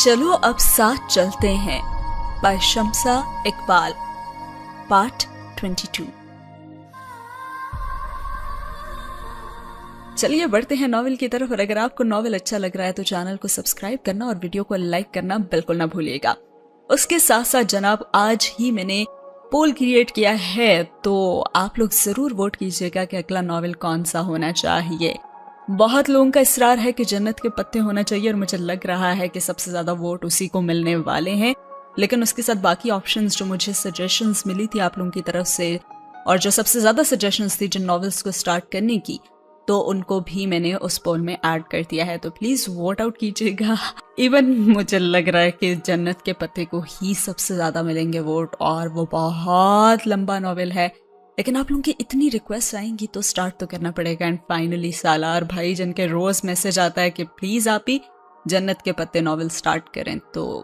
चलो अब साथ चलते हैं बाय शम्सा इकबाल पार्ट 22। चलिए बढ़ते हैं नॉवेल की तरफ। और अगर आपको नॉवेल अच्छा लग रहा है तो चैनल को सब्सक्राइब करना और वीडियो को लाइक करना बिल्कुल ना भूलिएगा। उसके साथ साथ जनाब आज ही मैंने पोल क्रिएट किया है, तो आप लोग जरूर वोट कीजिएगा कि अगला नॉवेल कौन सा होना चाहिए। बहुत लोगों का इसरार है कि जन्नत के पत्ते होना चाहिए और मुझे लग रहा है कि सबसे ज्यादा वोट उसी को मिलने वाले हैं। लेकिन उसके साथ बाकी ऑप्शंस जो मुझे सजेशंस मिली थी आप लोगों की तरफ से, और जो सबसे ज्यादा सजेशंस थी जिन नॉवेल्स को स्टार्ट करने की, तो उनको भी मैंने उस पोल में ऐड कर दिया है। तो प्लीज वोट आउट कीजिएगा। इवन मुझे लग रहा है कि जन्नत के पत्ते को ही सबसे ज्यादा मिलेंगे वोट, और वो बहुत लंबा नॉवेल है। लेकिन आप लोगों की इतनी रिक्वेस्ट आएंगी तो स्टार्ट तो करना पड़ेगा। एंड फाइनली सालार भाई जिनके रोज मैसेज आता है कि प्लीज आप ही जन्नत के पत्ते नॉवेल स्टार्ट करें, तो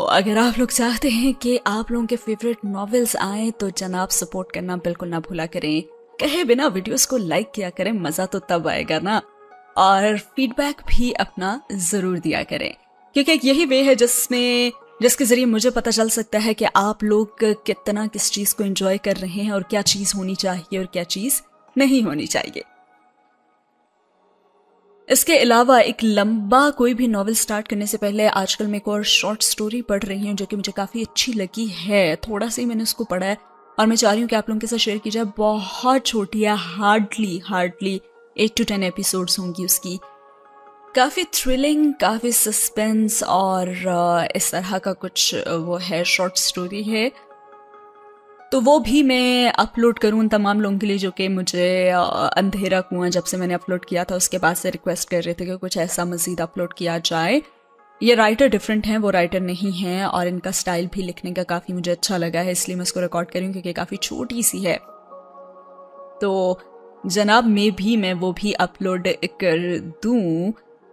अगर आप लोग चाहते हैं कि आप लोगों के फेवरेट नॉवेल्स आए तो जनाब सपोर्ट करना बिल्कुल ना भूला करें। कहे बिना वीडियोस को लाइक किया करें, मजा तो तब आएगा ना। और फीडबैक भी अपना जरूर दिया करें, क्योंकि यही वे है जिसके जरिए मुझे पता चल सकता है कि आप लोग कितना किस चीज को एंजॉय कर रहे हैं और क्या चीज होनी चाहिए और क्या चीज नहीं होनी चाहिए। इसके अलावा एक लंबा कोई भी नॉवेल स्टार्ट करने से पहले आजकल मैं एक और शॉर्ट स्टोरी पढ़ रही हूँ जो कि मुझे काफ़ी अच्छी लगी है। थोड़ा सा ही मैंने उसको पढ़ा है और मैं चाह रही हूँ कि आप लोगों के साथ शेयर की जाए। बहुत छोटी है, हार्डली 8 to 10 एपिसोड्स होंगी उसकी। काफ़ी थ्रिलिंग, काफ़ी सस्पेंस और इस तरह का कुछ वो है, शॉर्ट स्टोरी है। तो वो भी मैं अपलोड करूँ उन तमाम लोगों के लिए जो कि मुझे अंधेरा कुआं जब से मैंने अपलोड किया था उसके बाद से रिक्वेस्ट कर रहे थे कि कुछ ऐसा मजीद अपलोड किया जाए। ये राइटर डिफरेंट हैं, वो राइटर नहीं हैं, और इनका स्टाइल भी लिखने का काफ़ी मुझे अच्छा लगा है, इसलिए मैं उसको रिकॉर्ड करूँ क्योंकि काफ़ी छोटी सी है। तो जनाब मैं वो भी अपलोड कर दूँ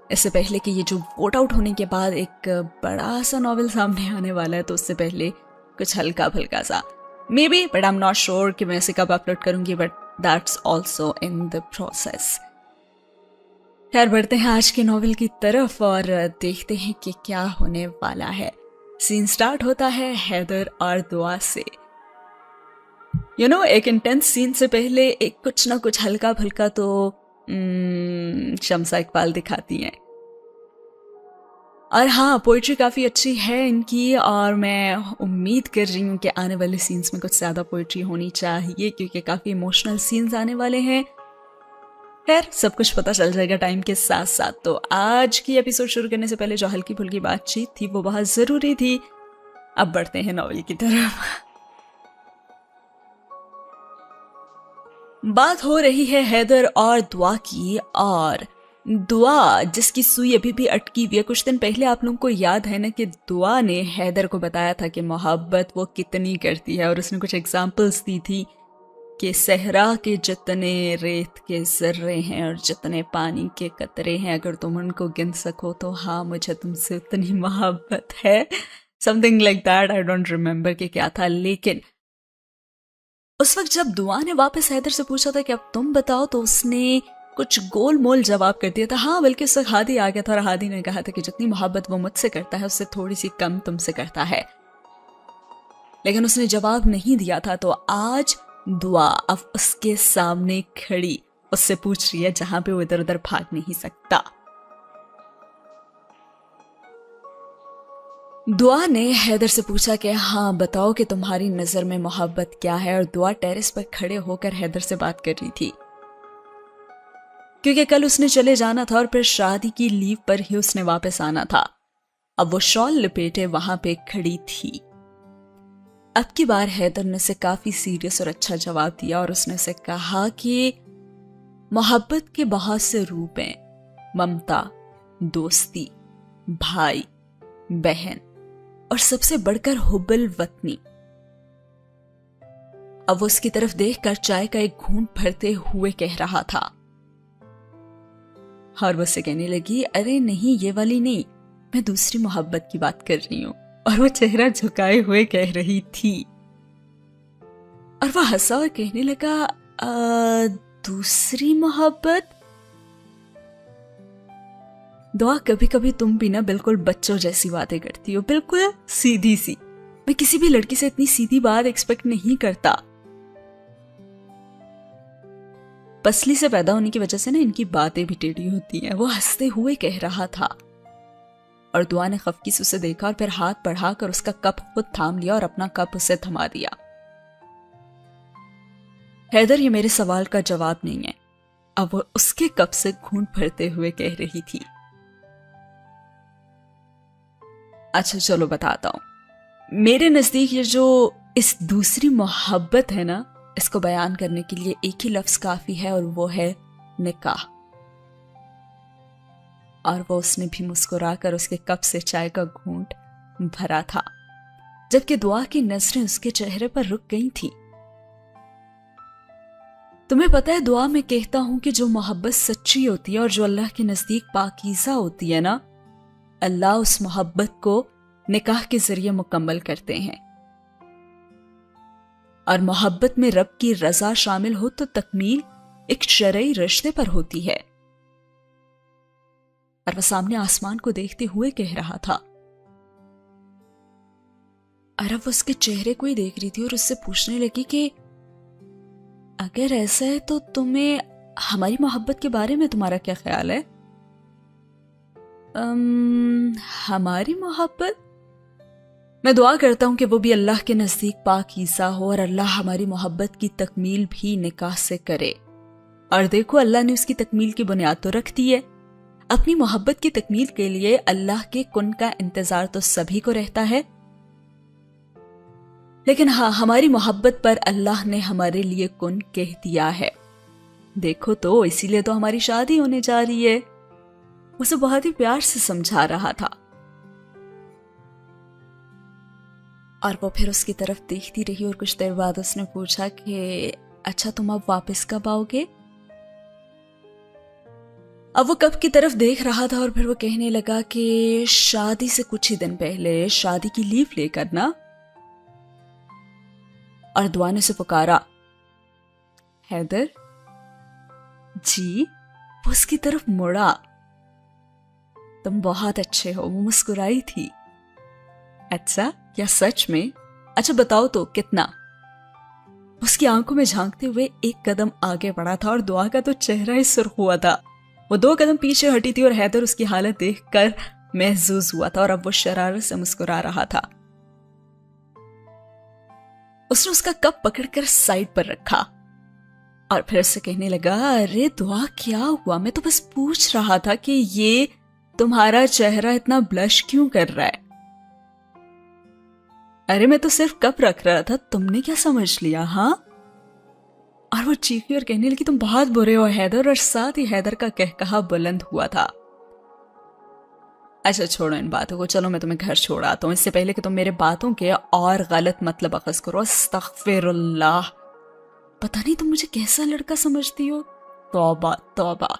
इससे पहले कि ये जो वोट आउट होने के बाद एक बड़ा सा नॉवेल सामने आने वाला है, तो उससे पहले कुछ हल्का फुल्का सा may be, but I am not sure कि मैं इसे कब अपलोड करूंगी, but that's also in the process. खैर बढ़ते हैं आज के नॉवेल की तरफ और देखते हैं कि क्या होने वाला है। सीन स्टार्ट होता है हैदर और दुआ से। एक इंटेंस सीन से पहले एक कुछ ना कुछ हल्का फुल्का तो शम्सा इकबाल दिखाती हैं। और हाँ, पोइट्री काफ़ी अच्छी है इनकी, और मैं उम्मीद कर रही हूँ कि आने वाले सीन्स में कुछ ज़्यादा पोइट्री होनी चाहिए क्योंकि काफ़ी इमोशनल सीन्स आने वाले हैं। खैर सब कुछ पता चल जाएगा टाइम के साथ साथ। तो आज की एपिसोड शुरू करने से पहले जो हल्की फुल्की बातचीत थी वो बहुत ज़रूरी थी। अब बढ़ते हैं नॉवेल की तरफ। बात हो रही है हैदर और दुआ की, और दुआ जिसकी सुई अभी भी अटकी हुई है। कुछ दिन पहले आप लोगों को याद है ना कि दुआ ने हैदर को बताया था कि मोहब्बत वो कितनी करती है, और उसने कुछ एग्जाम्पल्स दी थी कि सहरा के जितने रेत के जर्रे हैं और जितने पानी के कतरे हैं, अगर तुम उनको गिन सको तो हाँ, मुझे तुमसे उतनी मोहब्बत है। Something like that, I don't remember कि क्या था। लेकिन उस वक्त जब दुआ ने वापस हैदर से पूछा था कि अब तुम बताओ, तो उसने कुछ गोल मोल जवाब कर दिया था। हाँ, बल्कि उस वक्त हादी आ गया था और हादी ने कहा था कि जितनी मोहब्बत वो मुझसे करता है उससे थोड़ी सी कम तुमसे करता है। लेकिन उसने जवाब नहीं दिया था। तो आज दुआ अब उसके सामने खड़ी उससे पूछ रही है जहां पे वो इधर उधर भाग नहीं सकता। दुआ ने हैदर से पूछा कि हाँ बताओ कि तुम्हारी नजर में मोहब्बत क्या है। और दुआ टेरेस पर खड़े होकर हैदर से बात कर रही थी क्योंकि कल उसने चले जाना था और फिर शादी की लीव पर ही उसने वापस आना था। अब वो शॉल लपेटे वहां पे खड़ी थी। अब की बार हैदर ने उसे काफी सीरियस और अच्छा जवाब दिया और उसने उसे कहा कि मोहब्बत के बहुत से रूप हैं, ममता, दोस्ती, भाई, बहन और सबसे बढ़कर हुब्बुल वतनी। अब वो उसकी तरफ देखकर चाय का एक घूंट भरते हुए कह रहा था, और वो उससे कहने लगी, अरे नहीं ये वाली नहीं, मैं दूसरी मोहब्बत की बात कर रही हूं। और वो चेहरा झुकाए हुए कह रही थी। और वो हंसा और कहने लगा, दूसरी मोहब्बत? दुआ कभी कभी तुम भी ना बिल्कुल बच्चों जैसी बातें करती हो, बिल्कुल सीधी सी। मैं किसी भी लड़की से इतनी सीधी बात एक्सपेक्ट नहीं करता। पसली से पैदा होने की वजह से ना इनकी बातें भी टेढ़ी होती हैं। वो हंसते हुए कह रहा था और दुआ ने खफकी से उसे देखा और फिर हाथ बढ़ाकर उसका कप खुद थाम लिया और अपना कप उसे थमा दिया। हैदर, ये मेरे सवाल का जवाब नहीं है। अब वो उसके कप से घूंट भरते हुए कह रही थी। अच्छा चलो बताता हूं। मेरे नजदीक ये जो इस दूसरी मोहब्बत है ना, इसको बयान करने के लिए एक ही लफ्ज काफी है और वो है निकाह। और वो उसने भी मुस्कुराकर उसके कप से चाय का घूंट भरा था, जबकि दुआ की नजरें उसके चेहरे पर रुक गई थी। तुम्हें पता है, दुआ में कहता हूं कि जो मोहब्बत सच्ची होती है और जो अल्लाह के नजदीक पाकीज़ा होती है ना, अल्लाह उस मोहब्बत को निकाह के जरिए मुकम्मल करते हैं। और मोहब्बत में रब की रजा शामिल हो तो तकमील एक शरई रिश्ते पर होती है। और वह सामने आसमान को देखते हुए कह रहा था। और अब उसके चेहरे को ही देख रही थी और उससे पूछने लगी कि अगर ऐसा है तो तुम्हें हमारी मोहब्बत के बारे में तुम्हारा क्या ख्याल है? हमारी मोहब्बत? मैं दुआ करता हूं कि वो भी अल्लाह के नजदीक पाकीज़ा हो और अल्लाह हमारी मोहब्बत की तकमील भी निकाह से करे। और देखो, अल्लाह ने उसकी तकमील की बुनियाद तो रख दी है। अपनी मोहब्बत की तकमील के लिए अल्लाह के कुन का इंतजार तो सभी को रहता है, लेकिन हाँ, हमारी मोहब्बत पर अल्लाह ने हमारे लिए कुन कह दिया है। देखो तो, इसीलिए तो हमारी शादी होने जा रही है। उसे बहुत ही प्यार से समझा रहा था। और वो फिर उसकी तरफ देखती रही और कुछ देर बाद उसने पूछा कि अच्छा, तुम अब वापस कब आओगे? अब वो कब की तरफ देख रहा था और फिर वो कहने लगा कि शादी से कुछ ही दिन पहले, शादी की लीव लेकर ना। और दुआ ने उसे पुकारा, हैदर जी। वो उसकी तरफ मुड़ा। तुम बहुत अच्छे हो। वो मुस्कुराई थी। अच्छा, क्या सच में? अच्छा बताओ तो कितना? उसकी आंखों में झांकते हुए एक कदम आगे बढ़ा था और दुआ का तो चेहरा ही सुर्ख हुआ था। वो 2 कदम पीछे हटी थी और हैदर उसकी हालत देखकर महजूज हुआ था और अब वो शरारत से मुस्कुरा रहा था। उसने उसका कप पकड़कर साइड पर रखा और फिर से कहने लगा, अरे दुआ, क्या हुआ? मैं तो बस पूछ रहा था कि ये तुम्हारा चेहरा इतना ब्लश क्यों कर रहा है? अरे मैं तो सिर्फ कप रख रहा था, तुमने क्या समझ लिया? हाँ। और वो चीखी और कहने लगी, तुम बहुत बुरे हो हैदर। और साथ ही हैदर का कहकहा बुलंद हुआ था। अच्छा छोड़ो इन बातों को, चलो मैं तुम्हें घर छोड़ आता हूं, इससे पहले कि तुम मेरे बातों के और गलत मतलब अखज़ करो। अस्तग़फिरुल्लाह। पता नहीं तुम मुझे कैसा लड़का समझती हो। तौबा तौबा।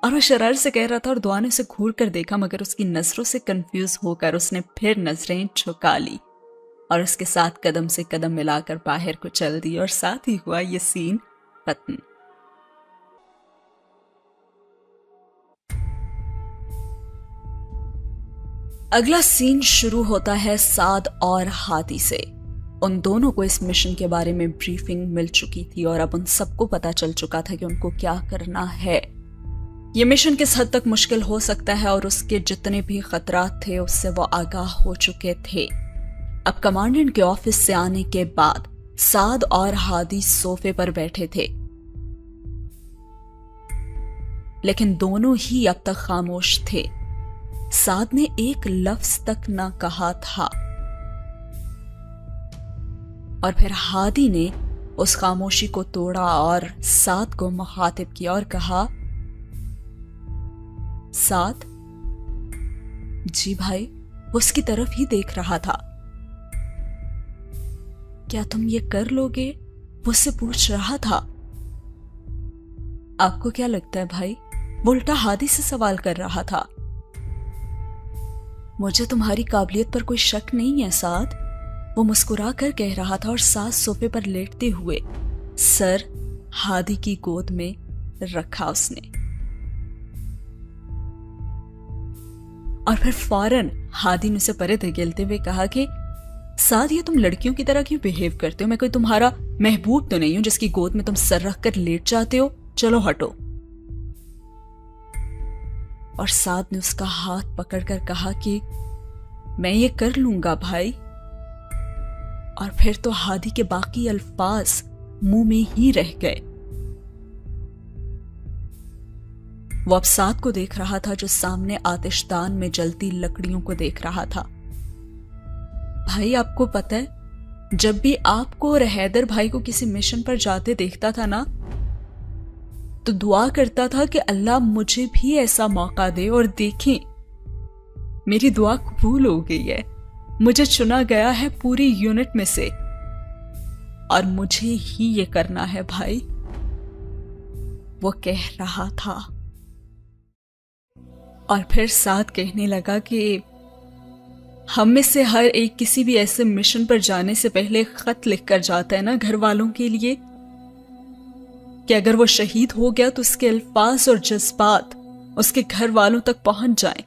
और वह शरारत से कह रहा था और दुआ ने उसे घूर कर देखा, मगर उसकी नजरों से कंफ्यूज होकर उसने फिर नजरें झुका ली और उसके साथ कदम से कदम मिलाकर बाहर को चल दी। और साथ ही हुआ ये सीन खत्म। अगला सीन शुरू होता है साद और हादी से। उन दोनों को इस मिशन के बारे में ब्रीफिंग मिल चुकी थी और अब उन सबको पता चल चुका था कि उनको क्या करना है। ये मिशन किस हद तक मुश्किल हो सकता है और उसके जितने भी खतरात थे उससे वो आगाह हो चुके थे। अब कमांडेंट के ऑफिस से आने के बाद साद और हादी सोफे पर बैठे थे, लेकिन दोनों ही अब तक खामोश थे। साद ने एक लफ्ज तक ना कहा था और फिर हादी ने उस खामोशी को तोड़ा और साद को मुखातिब किया और कहा, साद। जी भाई। वो उसकी तरफ ही देख रहा था। क्या तुम ये कर लोगे? वो उससे पूछ रहा था। आपको क्या लगता है भाई? वो उल्टा हादी से सवाल कर रहा था। मुझे तुम्हारी काबिलियत पर कोई शक नहीं है साद, वो मुस्कुरा कर कह रहा था और साद सोफे पर लेटते हुए सर हादी की गोद में रखा उसने। और फिर फौरन हादी ने उसे परे धकेलते हुए कहा कि साद, ये तुम लड़कियों की तरह क्यों बिहेव करते हो? मैं कोई तुम्हारा महबूब तो नहीं हूं जिसकी गोद में तुम सर रख कर लेट जाते हो। चलो हटो। और साद ने उसका हाथ पकड़कर कहा कि मैं ये कर लूंगा भाई। और फिर तो हादी के बाकी अल्फाज मुंह में ही रह गए। वो अब साद को देख रहा था जो सामने आतिशदान में जलती लकड़ियों को देख रहा था। भाई, आपको पता है, जब भी आपको और हैदर भाई को किसी मिशन पर जाते देखता था ना, तो दुआ करता था कि अल्लाह मुझे भी ऐसा मौका दे। और देखें, मेरी दुआ कबूल हो गई है। मुझे चुना गया है पूरी यूनिट में से, और मुझे ही ये करना है भाई, वो कह रहा था। और फिर साद कहने लगा कि हम में से हर एक किसी भी ऐसे मिशन पर जाने से पहले खत लिख कर जाता है ना घर वालों के लिए, कि अगर वो शहीद हो गया तो उसके अल्फाज और जज्बात उसके घर वालों तक पहुंच जाएं।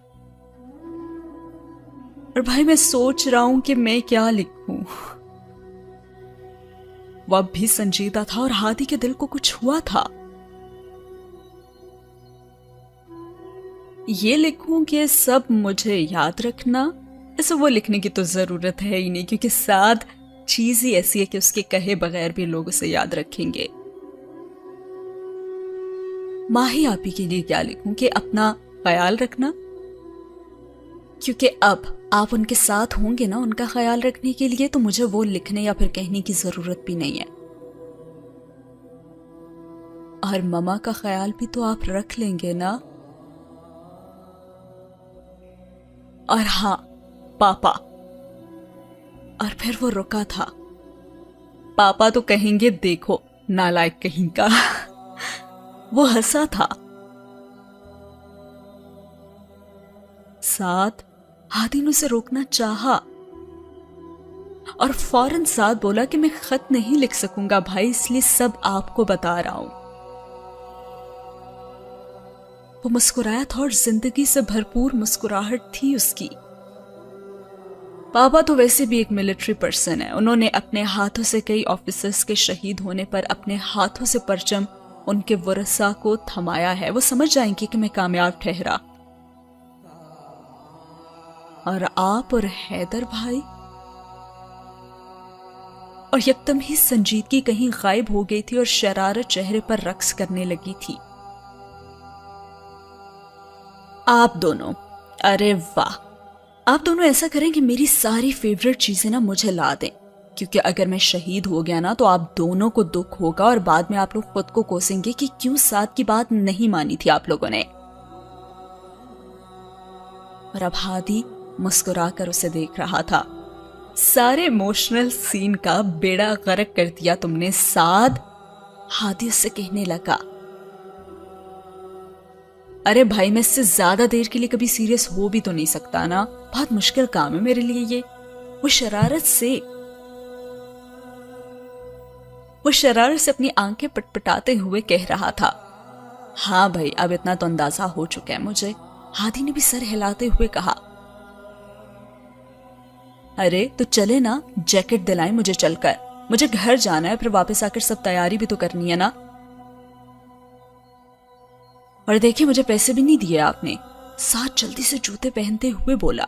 और भाई, मैं सोच रहा हूं कि मैं क्या लिखूं। वो अब भी संजीदा था और हादी के दिल को कुछ हुआ था। ये लिखूं कि सब मुझे याद रखना, ऐसा वो लिखने की तो जरूरत है ही नहीं, क्योंकि साद चीज ही ऐसी है कि उसके कहे बगैर भी लोग उसे याद रखेंगे। माही आपी के लिए क्या लिखूं कि अपना ख्याल रखना, क्योंकि अब आप उनके साथ होंगे ना उनका ख्याल रखने के लिए, तो मुझे वो लिखने या फिर कहने की जरूरत भी नहीं है। और ममा का ख्याल भी तो आप रख लेंगे ना। और हाँ, पापा। और फिर वो रुका था। पापा तो कहेंगे देखो नालायक कहीं का। वो हंसा था। साद, हादी ने उसे रोकना चाहा, और फौरन साद बोला कि मैं खत नहीं लिख सकूंगा भाई, इसलिए सब आपको बता रहा हूं। वो मुस्कुराया था और जिंदगी से भरपूर मुस्कुराहट थी उसकी। पापा तो वैसे भी एक मिलिट्री पर्सन है। उन्होंने अपने हाथों से कई ऑफिसर्स के शहीद होने पर अपने हाथों से परचम उनके वरसा को थमाया है। वो समझ जाएंगे कि मैं कामयाब ठहरा। और आप और हैदर भाई? और यकदम ही संजीदगी कहीं गायब हो गई थी और शरारत चेहरे पर रक्स करने लगी थी। आप दोनों, अरे वाह, आप दोनों ऐसा करें कि मेरी सारी फेवरेट चीजें ना मुझे ला दें, क्योंकि अगर मैं शहीद हो गया ना तो आप दोनों को दुख होगा और बाद में आप लोग खुद को कोसेंगे कि क्यों साथ की बात नहीं मानी थी आप लोगों ने। और अब हादी मुस्कुराकर उसे देख रहा था। सारे इमोशनल सीन का बेड़ा गर्क कर दिया तुमने साद। हादी उससे कहने लगा, अरे भाई, मैं इससे ज्यादा देर के लिए कभी सीरियस हो भी तो नहीं सकता ना, बहुत मुश्किल काम है मेरे लिए ये। वो शरारत से अपनी आंखें पटपटाते हुए कह रहा था। हाँ भाई, अब इतना तो अंदाजा हो चुका है मुझे। हादी ने भी सर हिलाते हुए कहा। अरे तो चले ना, जैकेट दिलाएं मुझे चलकर, मुझे घर जाना है, फिर वापस आकर सब तैयारी भी तो करनी है ना। और देखिए, मुझे पैसे भी नहीं दिए आपने। साथ जल्दी से जूते पहनते हुए बोला।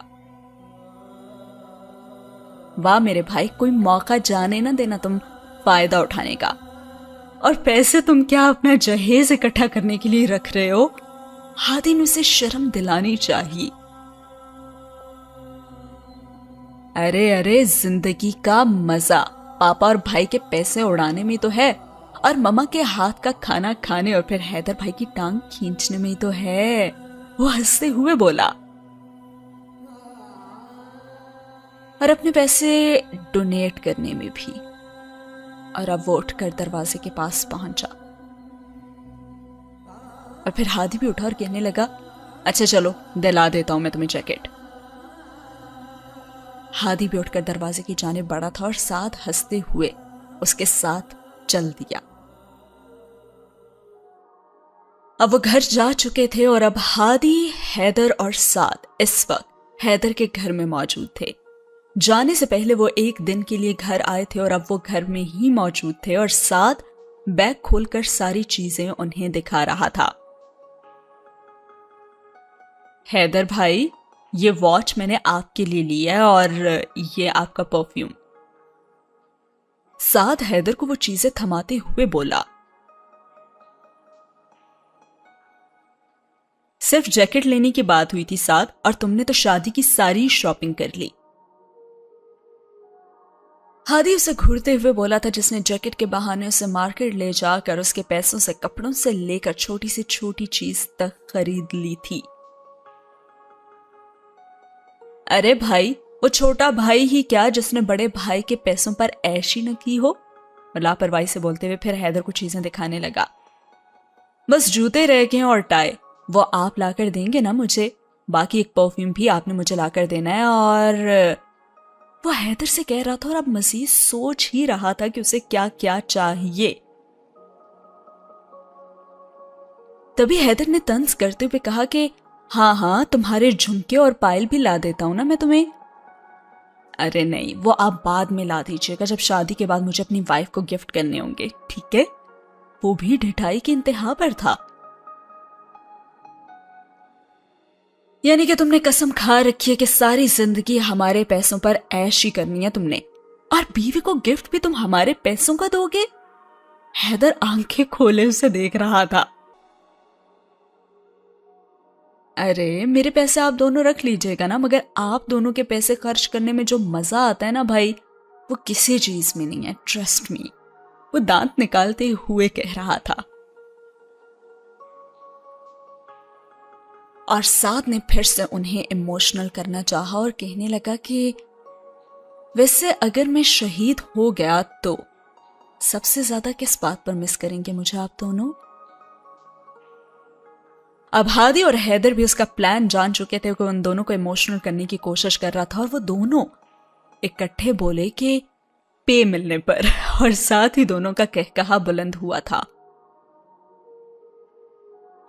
वाह मेरे भाई, कोई मौका जाने ना देना तुम फायदा उठाने का। और पैसे तुम क्या अपना जहेज इकट्ठा करने के लिए रख रहे हो? हादी ने उसे शर्म दिलानी चाहिए। अरे अरे, जिंदगी का मजा पापा और भाई के पैसे उड़ाने में तो है, और ममा के हाथ का खाना खाने और फिर हैदर भाई की टांग खींचने में ही तो है। वो हंसते हुए बोला। और अपने पैसे डोनेट करने में भी। और अब वो उठकर दरवाजे के पास पहुंचा। और फिर हादी भी उठा और कहने लगा, अच्छा चलो दिला देता हूं मैं तुम्हें जैकेट। हादी भी उठकर दरवाजे की जानिब बढ़ा था और साथ हंसते हुए उसके साथ चल दिया। अब वो घर जा चुके थे और अब हादी, हैदर और साद इस वक्त हैदर के घर में मौजूद थे। जाने से पहले वो एक दिन के लिए घर आए थे और अब वो घर में ही मौजूद थे और साद बैग खोलकर सारी चीजें उन्हें दिखा रहा था। हैदर भाई, ये वॉच मैंने आपके लिए लिया है और ये आपका परफ्यूम। साद हैदर को वो चीजें थमाते हुए बोला। सिर्फ जैकेट लेने की बात हुई थी साद, और तुमने तो शादी की सारी शॉपिंग कर ली। हादी उसे घूरते हुए बोला था, जिसने जैकेट के बहाने उसे मार्केट ले जाकर उसके पैसों से कपड़ों से लेकर छोटी से छोटी चीज तक खरीद ली थी। अरे भाई, वो छोटा भाई ही क्या जिसने बड़े भाई के पैसों पर ऐशी न की हो। लापरवाही से बोलते हुए फिर हैदर को चीजें दिखाने लगा। बस जूते रह गए और टाई, वो आप लाकर देंगे ना मुझे। बाकी एक परफ्यूम भी आपने मुझे लाकर देना है। और वो हैदर से कह रहा था और अब मजीद सोच ही रहा था कि उसे क्या क्या चाहिए। तभी हैदर ने तंज करते हुए कहा कि हाँ, तुम्हारे झुमके और पायल भी ला देता हूं ना मैं तुम्हें। अरे नहीं, वो आप बाद में ला दीजिएगा, जब शादी के बाद मुझे अपनी वाइफ को गिफ्ट करने होंगे, ठीक है। वो भी ढिठाई की इंतहा पर था। यानी कि तुमने कसम खा रखी है कि सारी जिंदगी हमारे पैसों पर ऐश ही करनी है तुमने, और बीवी को गिफ्ट भी तुम हमारे पैसों का दोगे। हैदर आंखें खोले उसे देख रहा था। अरे मेरे पैसे आप दोनों रख लीजिएगा ना, मगर आप दोनों के पैसे खर्च करने में जो मजा आता है ना भाई, वो किसी चीज में नहीं है, ट्रस्ट मी। वो दांत निकालते हुए कह रहा था। और साद ने फिर से उन्हें इमोशनल करना चाहा और कहने लगा कि वैसे अगर मैं शहीद हो गया तो सबसे ज्यादा किस बात पर मिस करेंगे मुझे आप दोनों। अब हादी और हैदर भी उसका प्लान जान चुके थे कि उन दोनों को इमोशनल करने की कोशिश कर रहा था, और वो दोनों इकट्ठे बोले कि पे मिलने पर, और साथ ही दोनों का कहकहा बुलंद हुआ था।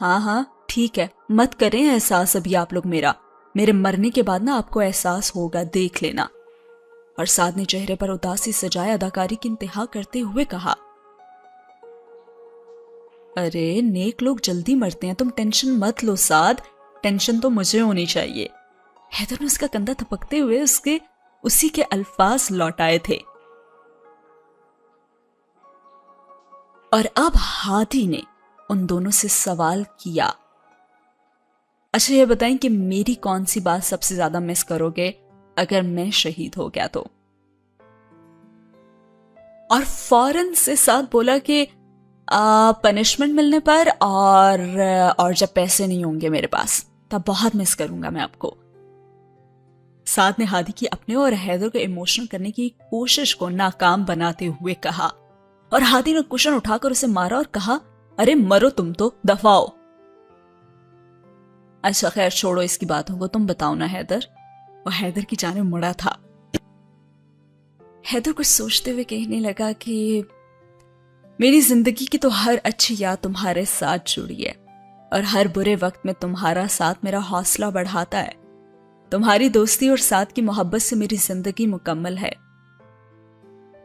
हाँ, ठीक है, मत करें एहसास अभी आप लोग मेरे मरने के बाद ना आपको एहसास होगा, देख लेना। और साद ने चेहरे पर उदासी सजाए अदाकारी की इंतहा करते हुए कहा, अरे नेक लोग जल्दी मरते हैं, तुम टेंशन मत लो साद, टेंशन तो मुझे होनी चाहिए। हैदर ने उसका कंधा थपकते हुए उसी के अल्फाज लौटाए थे। और अब हादी ने उन दोनों से सवाल किया, अच्छा ये बताएं कि मेरी कौन सी बात सबसे ज्यादा मिस करोगे अगर मैं शहीद हो गया तो। और फौरन से साथ बोला कि पनिशमेंट मिलने पर, और जब पैसे नहीं होंगे मेरे पास, तब बहुत मिस करूंगा मैं आपको। साथ ने हादी की अपने और हैदर को इमोशनल करने की कोशिश को नाकाम बनाते हुए कहा, और हादी ने कुशन उठाकर उसे मारा और कहा, अरे मरो तुम तो, दफाओ। अच्छा खैर छोड़ो इसकी बातों को, तुम बताओ ना हैदर। वो हैदर की जाने मुड़ा था। हैदर कुछ सोचते हुए कहने लगा कि मेरी जिंदगी की तो हर अच्छी याद तुम्हारे साथ जुड़ी है, और हर बुरे वक्त में तुम्हारा साथ मेरा हौसला बढ़ाता है। तुम्हारी दोस्ती और साथ की मोहब्बत से मेरी जिंदगी मुकम्मल है।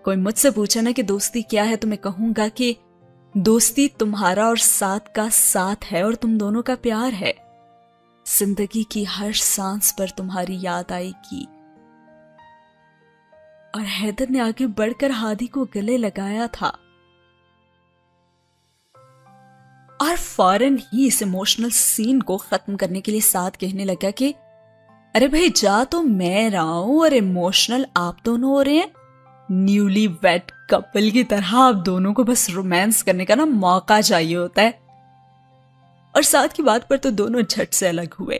कोई मुझसे पूछे ना कि दोस्ती क्या है, तो मैं कहूंगा कि दोस्ती तुम्हारा और साथ का साथ है, और तुम दोनों का प्यार है। जिंदगी की हर सांस पर तुम्हारी याद आएगी। और हैदर ने आगे बढ़कर हादी को गले लगाया था, और फौरन ही इस इमोशनल सीन को खत्म करने के लिए साथ कहने लगा कि अरे भाई जा तो मैं रहा हूं, और इमोशनल आप दोनों हो रहे हैं। न्यूली वेड कपल की तरह आप दोनों को बस रोमांस करने का ना मौका चाहिए होता है। और साथ की बात पर तो दोनों झट से अलग हुए।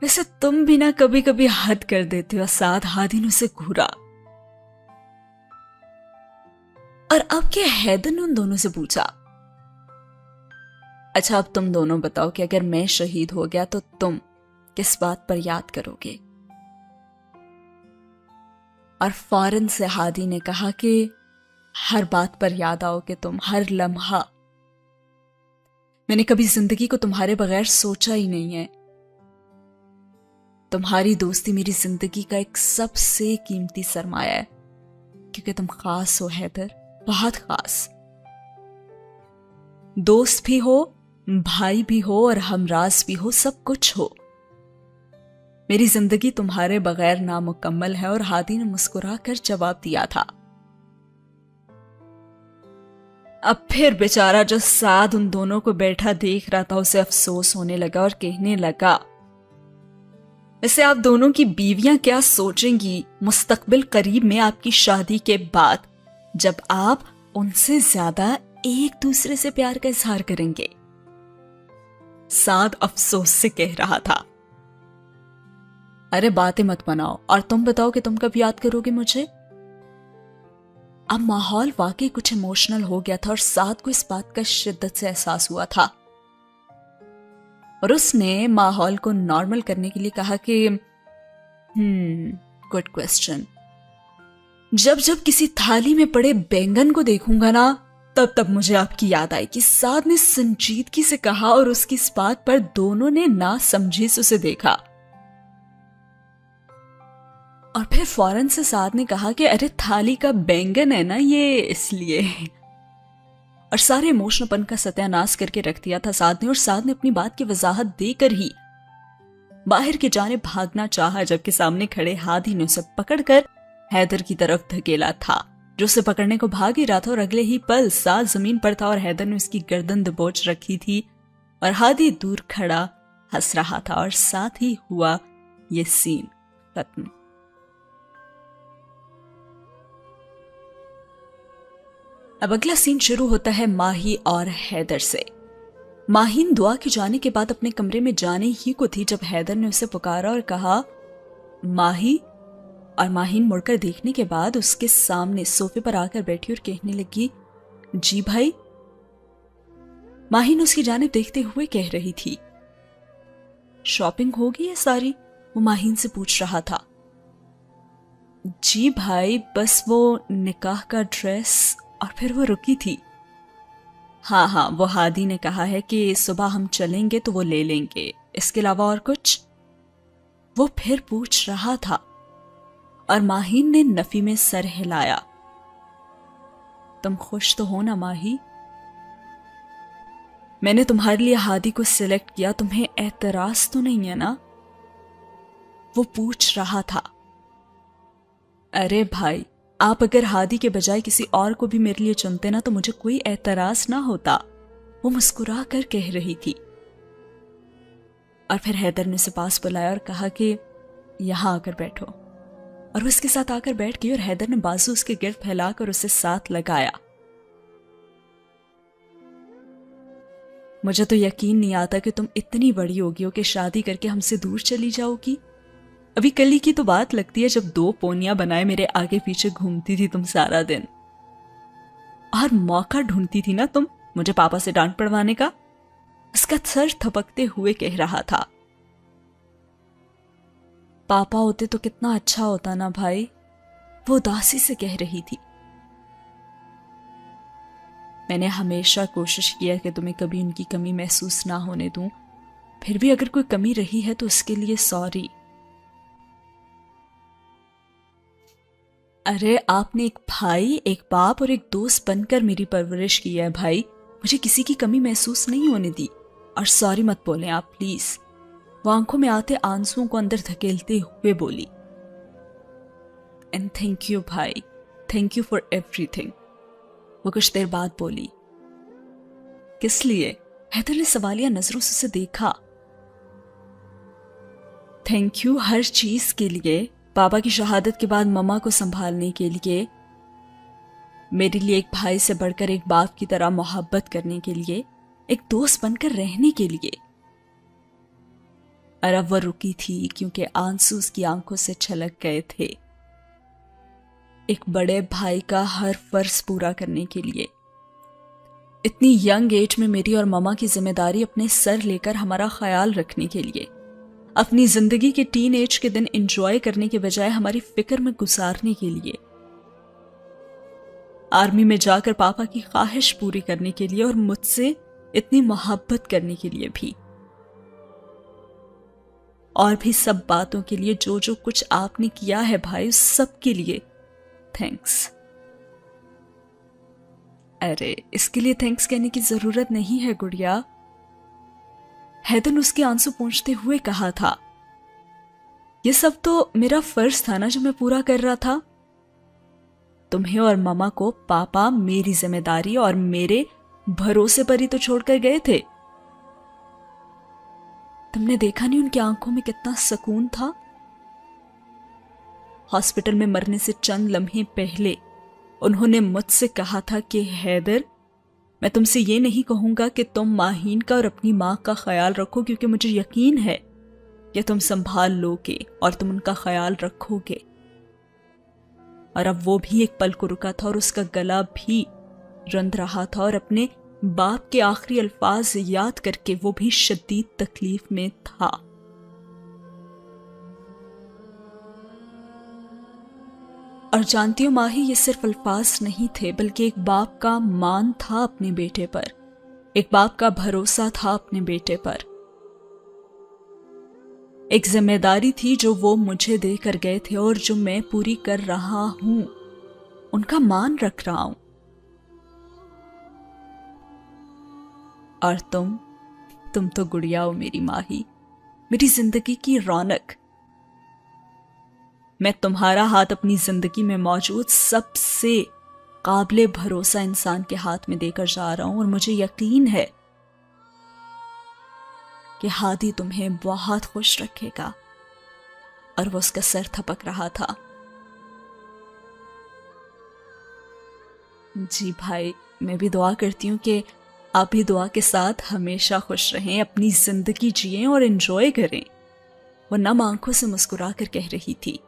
वैसे तुम भी ना कभी कभी हद कर देते हो। साथ हादी ने उसे घूरा, और अब क्या हैदर ने उन दोनों से पूछा, अच्छा अब तुम दोनों बताओ कि अगर मैं शहीद हो गया तो तुम किस बात पर याद करोगे। और फौरन से हादी ने कहा कि हर बात पर याद आओगे तुम, हर लम्हा। मैंने कभी जिंदगी को तुम्हारे बगैर सोचा ही नहीं है। तुम्हारी दोस्ती मेरी जिंदगी का एक सबसे कीमती सरमाया है, क्योंकि तुम खास हो हैदर, बहुत खास। दोस्त भी हो, भाई भी हो और हमराज भी हो, सब कुछ हो। मेरी जिंदगी तुम्हारे बगैर नामुकम्मल है। और हादी ने मुस्कुराकर जवाब दिया था। अब फिर बेचारा जो साद उन दोनों को बैठा देख रहा था, उसे अफसोस होने लगा और कहने लगा, वैसे आप दोनों की बीवियां क्या सोचेंगी मुस्तकबिल करीब में आपकी शादी के बाद, जब आप उनसे ज्यादा एक दूसरे से प्यार का इजहार करेंगे। साद अफसोस से कह रहा था, अरे बातें मत बनाओ और तुम बताओ कि तुम कब याद करोगे मुझे। अब माहौल वाकई कुछ इमोशनल हो गया था और साद को इस बात का शिद्दत से एहसास हुआ था और उसने माहौल को नॉर्मल करने के लिए कहा कि गुड क्वेश्चन। जब जब किसी थाली में पड़े बैंगन को देखूंगा ना, तब तब मुझे आपकी याद आएगी। साद ने संजीदगी से कहा और उसकी इस बात पर दोनों ने ना समझी से उसे देखा। और फिर फौरन से साद ने कहा कि अरे थाली का बैंगन है ना ये, इसलिए। और सारे इमोशनलपन का सत्यानाश करके रख दिया था साद ने। और साद ने अपनी बात की वजाहत देकर ही बाहर की जानिब भागना चाहा, जबकि सामने खड़े हादी ने उसे पकड़कर हैदर की तरफ धकेला था, जो उसे पकड़ने को भाग ही रहा था। और अगले ही पल साद जमीन पर था और हैदर ने उसकी गर्दन दबोच रखी थी और हादी दूर खड़ा हंस रहा था। और साथ ही हुआ ये सीन खत्म। अब अगला सीन शुरू होता है माही और हैदर से। माहीन दुआ के जाने के बाद अपने कमरे में जाने ही को थी जब हैदर ने उसे पुकारा और कहा, माही। और माहीन मुड़कर देखने के बाद उसके सामने सोफे पर आकर बैठी और कहने लगी, जी भाई। माहीन उसकी जानिब देखते हुए कह रही थी, शॉपिंग हो गई है सारी? वो माहीन से पूछ रहा था। जी भाई, बस वो निकाह का ड्रेस। और फिर वो रुकी थी। हाँ, वो हादी ने कहा है कि सुबह हम चलेंगे तो वो ले लेंगे, इसके अलावा और कुछ? वो फिर पूछ रहा था और माहीन ने नफी में सर हिलाया। तुम खुश तो हो ना माही? मैंने तुम्हारे लिए हादी को सिलेक्ट किया, तुम्हें एतराज तो नहीं है ना? वो पूछ रहा था। अरे भाई, आप अगर हादी के बजाय किसी और को भी मेरे लिए चुनते ना तो मुझे कोई एतराज ना होता, वो मुस्कुरा कर कह रही थी। और फिर हैदर ने उसे पास बुलाया और कहा कि यहां आकर बैठो। और वो उसके साथ आकर बैठ गई और हैदर ने बाजू उसके गिर्द फैलाकर उसे साथ लगाया। मुझे तो यकीन नहीं आता कि तुम इतनी बड़ी होगी हो कि शादी करके हमसे दूर चली जाओगी। अभी कल ही की तो बात लगती है जब 2 पोनियां बनाए मेरे आगे पीछे घूमती थी तुम सारा दिन, और मौका ढूंढती थी ना तुम मुझे पापा से डांट पड़वाने का। उसका सर थपकते हुए कह रहा था। पापा होते तो कितना अच्छा होता ना भाई, वो उदासी से कह रही थी। मैंने हमेशा कोशिश किया कि तुम्हें कभी उनकी कमी महसूस ना होने दूं, फिर भी अगर कोई कमी रही है तो उसके लिए सॉरी। अरे आपने एक भाई, एक बाप और एक दोस्त बनकर मेरी परवरिश की है भाई, मुझे किसी की कमी महसूस नहीं होने दी। और सॉरी मत बोलें आप प्लीज। वो आंखों में आते आंसुओं को अंदर धकेलते हुए बोली। एंड थैंक यू भाई, थैंक यू फॉर एवरीथिंग। वो कुछ देर बाद बोली। किस लिए? हैदर ने सवालिया नजरों से उसे देखा। थैंक यू हर चीज के लिए, पापा की शहादत के बाद मम्मा को संभालने के लिए, मेरे लिए एक भाई से बढ़कर एक बाप की तरह मोहब्बत करने के लिए, एक दोस्त बनकर रहने के लिए। और अब वह रुकी थी क्योंकि आंसू उसकी आंखों से छलक गए थे। एक बड़े भाई का हर फर्ज पूरा करने के लिए, इतनी यंग एज में मेरी और मम्मा की जिम्मेदारी अपने सर लेकर हमारा ख्याल रखने के लिए, अपनी जिंदगी के टीन एज के दिन एंजॉय करने के बजाय हमारी फिक्र में गुजारने के लिए, आर्मी में जाकर पापा की ख्वाहिश पूरी करने के लिए और मुझसे इतनी मोहब्बत करने के लिए भी, और भी सब बातों के लिए जो जो कुछ आपने किया है भाई, उस सब के लिए थैंक्स। अरे इसके लिए थैंक्स कहने की जरूरत नहीं है गुड़िया, हैदर ने उसके आंसू पोंछते हुए कहा था। ये सब तो मेरा फर्ज था ना जो मैं पूरा कर रहा था। तुम्हें और मामा को पापा मेरी जिम्मेदारी और मेरे भरोसे पर ही तो छोड़कर गए थे। तुमने देखा नहीं उनकी आंखों में कितना सुकून था। हॉस्पिटल में मरने से चंद लम्हे पहले उन्होंने मुझसे कहा था कि हैदर, मैं तुमसे ये नहीं कहूंगा कि तुम माहीन का और अपनी मां का ख्याल रखो, क्योंकि मुझे यकीन है कि तुम संभाल लोगे और तुम उनका ख्याल रखोगे। और अब वो भी एक पल को रुका था और उसका गला भी रंध रहा था, और अपने बाप के आखिरी अल्फाज याद करके वो भी शदीद तकलीफ में था। और जानती हो माही, ये सिर्फ अल्फाज नहीं थे, बल्कि एक बाप का मान था अपने बेटे पर, एक बाप का भरोसा था अपने बेटे पर, एक जिम्मेदारी थी जो वो मुझे देकर गए थे और जो मैं पूरी कर रहा हूं, उनका मान रख रहा हूं। और तुम तो गुड़िया हो मेरी माही, मेरी जिंदगी की रौनक। मैं तुम्हारा हाथ अपनी जिंदगी में मौजूद सबसे काबिले भरोसा इंसान के हाथ में देकर जा रहा हूं, और मुझे यकीन है कि हादी तुम्हें बहुत खुश रखेगा। और वो उसका सर थपक रहा था। जी भाई, मैं भी दुआ करती हूं कि आप भी दुआ के साथ हमेशा खुश रहें, अपनी जिंदगी जिएं और एंजॉय करें। वो नम आंखों से मुस्कुरा कर कह रही थी।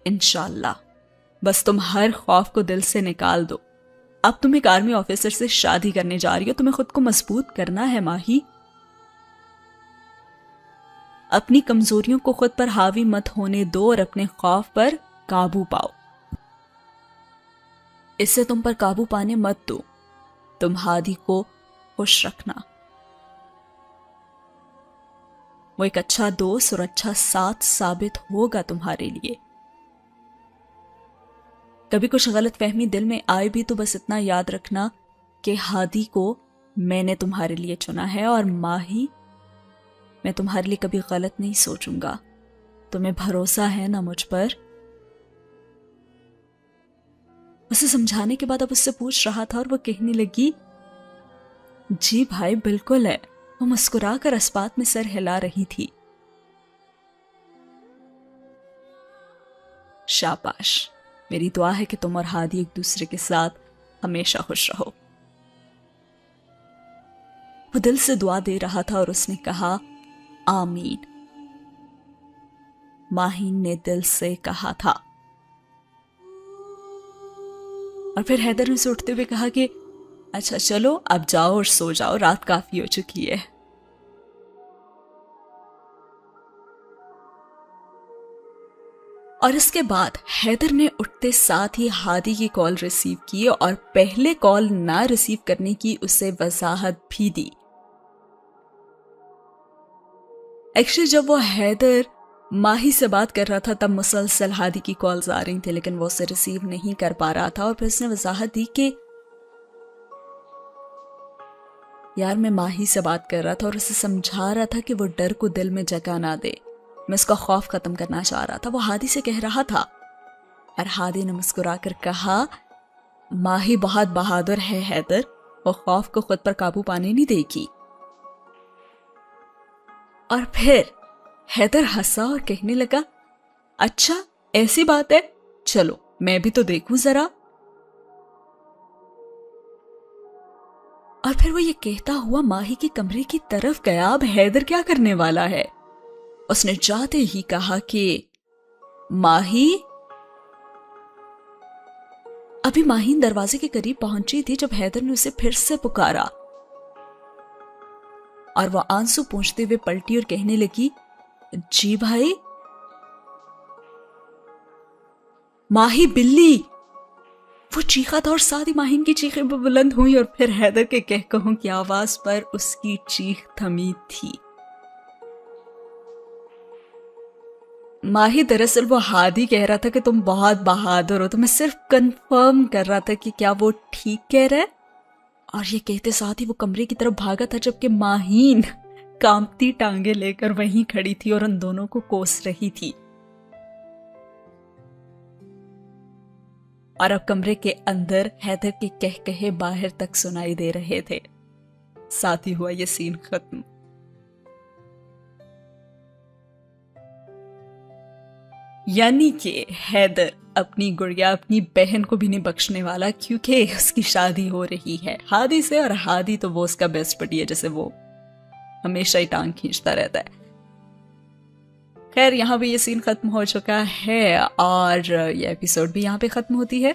इंशाल्लाह, बस तुम हर खौफ को दिल से निकाल दो। अब तुम एक आर्मी ऑफिसर से शादी करने जा रही हो, तुम्हें खुद को मजबूत करना है माही। अपनी कमजोरियों को खुद पर हावी मत होने दो और अपने खौफ पर काबू पाओ। इससे तुम पर काबू पाने मत दो। तुम हादी को खुश रखना। वो एक अच्छा दोस्त और अच्छा साथ साबित होगा तुम्हारे लिए। कभी कुछ गलत फहमी दिल में आए भी तो बस इतना याद रखना कि हादी को मैंने तुम्हारे लिए चुना है, और माही, मैं तुम्हारे लिए कभी गलत नहीं सोचूंगा। तुम्हें भरोसा है ना मुझ पर? उसे समझाने के बाद अब उससे पूछ रहा था और वो कहने लगी, जी भाई बिल्कुल है। वो मुस्कुराकर अस्पात में सर हिला रही थी। शाबाश, मेरी दुआ है कि तुम और हादी एक दूसरे के साथ हमेशा खुश रहो। वो दिल से दुआ दे रहा था और उसने कहा, आमीन। माहीन ने दिल से कहा था। और फिर हैदर ने उसे उठते हुए कहा कि अच्छा चलो अब जाओ और सो जाओ, रात काफी हो चुकी है। और इसके बाद हैदर ने उठते साथ ही हादी की कॉल रिसीव की और पहले कॉल ना रिसीव करने की उसे वजाहत भी दी। एक्चुअली जब वो हैदर माही से बात कर रहा था तब मुसलसल हादी की कॉल्स आ रही थी, लेकिन वो उसे रिसीव नहीं कर पा रहा था। और फिर उसने वजाहत दी कि यार मैं माही से बात कर रहा था और उसे समझा रहा था कि वो डर को दिल में जगह ना दे, मैं उसका खौफ खत्म करना चाह रहा था। वो हादी से कह रहा था और हादी ने मुस्कुराकर कहा, माही बहुत बहादुर है हैदर, वो खौफ को खुद पर काबू पाने नहीं देगी। और फिर हैदर हंसा और कहने लगा, अच्छा ऐसी बात है, चलो मैं भी तो देखूं जरा। और फिर वो ये कहता हुआ माही के कमरे की तरफ गया। अब हैदर क्या करने वाला है? उसने जाते ही कहा कि माही। अभी माहीन दरवाजे के करीब पहुंची थी जब हैदर ने उसे फिर से पुकारा और वह आंसू पोंछते हुए पलटी और कहने लगी, जी भाई। माही बिल्ली। वो चीखा था और साथ ही माहिन की चीखें भी बुलंद हुई और फिर हैदर के कहकहों की आवाज पर उसकी चीख थमी थी। माही दरअसल वो हादी कह रहा था कि तुम बहुत बहादुर हो, तो मैं सिर्फ कंफर्म कर रहा था कि क्या वो ठीक कह रहा है। और ये कहते साथ ही वो कमरे की तरफ भागा था, जबकि माहीन कांपती टांगे लेकर वहीं खड़ी थी और उन दोनों को कोस रही थी। और अब कमरे के अंदर हैदर के कहकहे बाहर तक सुनाई दे रहे थे। साथ ही हुआ ये सीन खत्म। यानी कि हैदर अपनी गुड़िया, अपनी बहन को भी नहीं बख्शने वाला, क्योंकि उसकी शादी हो रही है हादी से, और हादी तो वो उसका बेस्ट बडी है, जैसे वो हमेशा ही टांग खींचता रहता है। खैर यहाँ भी ये सीन खत्म हो चुका है और ये एपिसोड भी यहाँ पे खत्म होती है।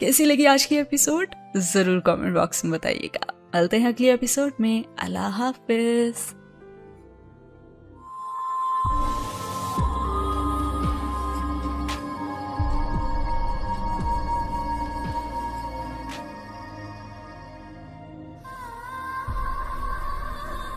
कैसी लगी आज की एपिसोड जरूर कमेंट बॉक्स में बताइएगा। मिलते हैं अगले एपिसोड में। अल्लाह हाफिज।